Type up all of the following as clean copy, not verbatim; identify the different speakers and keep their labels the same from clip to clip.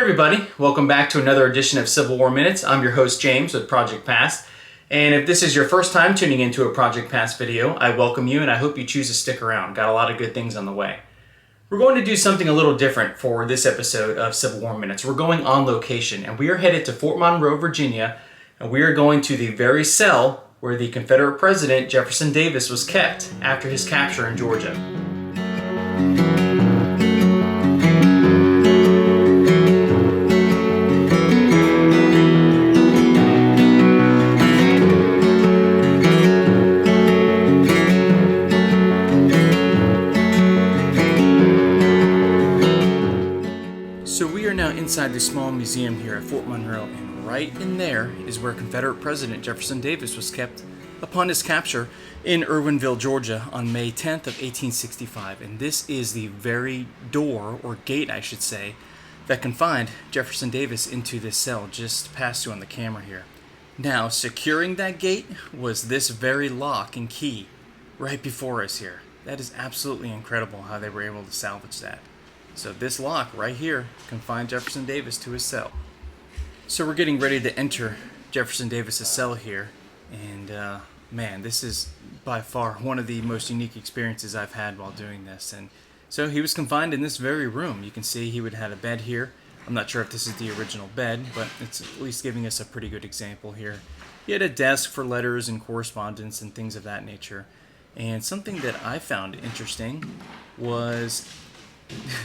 Speaker 1: Hey everybody, welcome back to another edition of Civil War Minutes. I'm your host James with Project Past. And if this is your first time tuning into a Project Past video, I welcome you and I hope you choose to stick around. Got a lot of good things on the way. We're going to do something a little different for this episode of Civil War Minutes. We're going on location and we are headed to Fort Monroe, Virginia, and we are going to the very cell where the Confederate President Jefferson Davis was kept after his capture in Georgia. Inside the small museum here at Fort Monroe, and right in there is where Confederate President Jefferson Davis was kept upon his capture in Irwinville, Georgia on May 10th of 1865. And this is the very door, or gate I should say, that confined Jefferson Davis into this cell just past you on the camera here. Now, securing that gate was this very lock and key right before us here. That is absolutely incredible how they were able to salvage that. So this lock right here confined Jefferson Davis to his cell. So we're getting ready to enter Jefferson Davis's cell here. And man, this is by far one of the most unique experiences I've had while doing this. And so he was confined in this very room. You can see he would have a bed here. I'm not sure if this is the original bed, but it's at least giving us a pretty good example here. He had a desk for letters and correspondence and things of that nature. And something that I found interesting was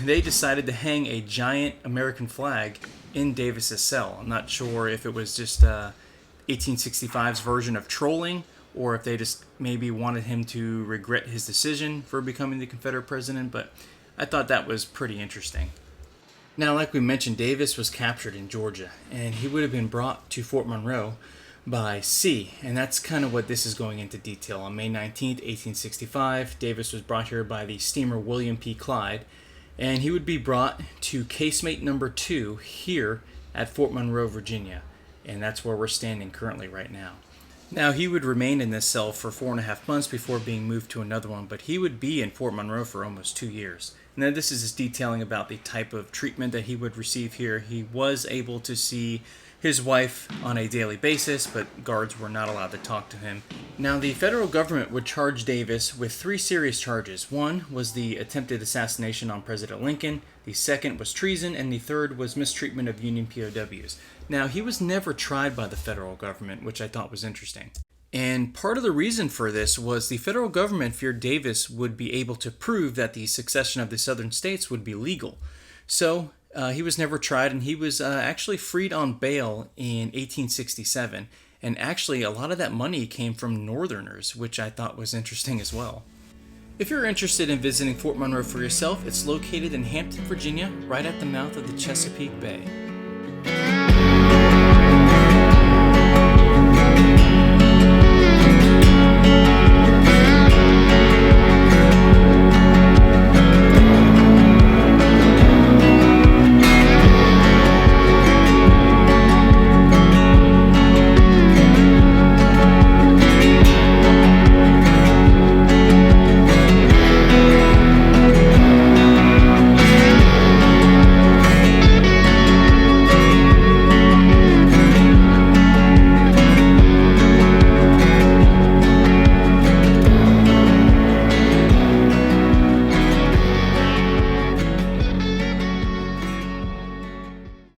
Speaker 1: they decided to hang a giant American flag in Davis's cell. I'm not sure if it was just 1865's version of trolling, or if they just maybe wanted him to regret his decision for becoming the Confederate president, but I thought that was pretty interesting. Now, like we mentioned, Davis was captured in Georgia, and he would have been brought to Fort Monroe by sea, and that's kind of what this is going into detail. On May 19th, 1865, Davis was brought here by the steamer William P. Clyde, and he would be brought to casemate number 2 here at Fort Monroe, Virginia. And that's where we're standing currently right now. Now, he would remain in this cell for 4.5 months before being moved to another one, but he would be in Fort Monroe for almost 2 years. Now, this is just detailing about the type of treatment that he would receive here. He was able to see his wife on a daily basis, but guards were not allowed to talk to him. Now, the federal government would charge Davis with 3 serious charges. One was the attempted assassination on President Lincoln, the second was treason, and the third was mistreatment of Union POWs. Now, he was never tried by the federal government, which I thought was interesting. And part of the reason for this was the federal government feared Davis would be able to prove that the secession of the southern states would be legal. So, he was never tried, and he was actually freed on bail in 1867. And actually, a lot of that money came from Northerners, which I thought was interesting as well. If you're interested in visiting Fort Monroe for yourself, it's located in Hampton, Virginia, right at the mouth of the Chesapeake Bay.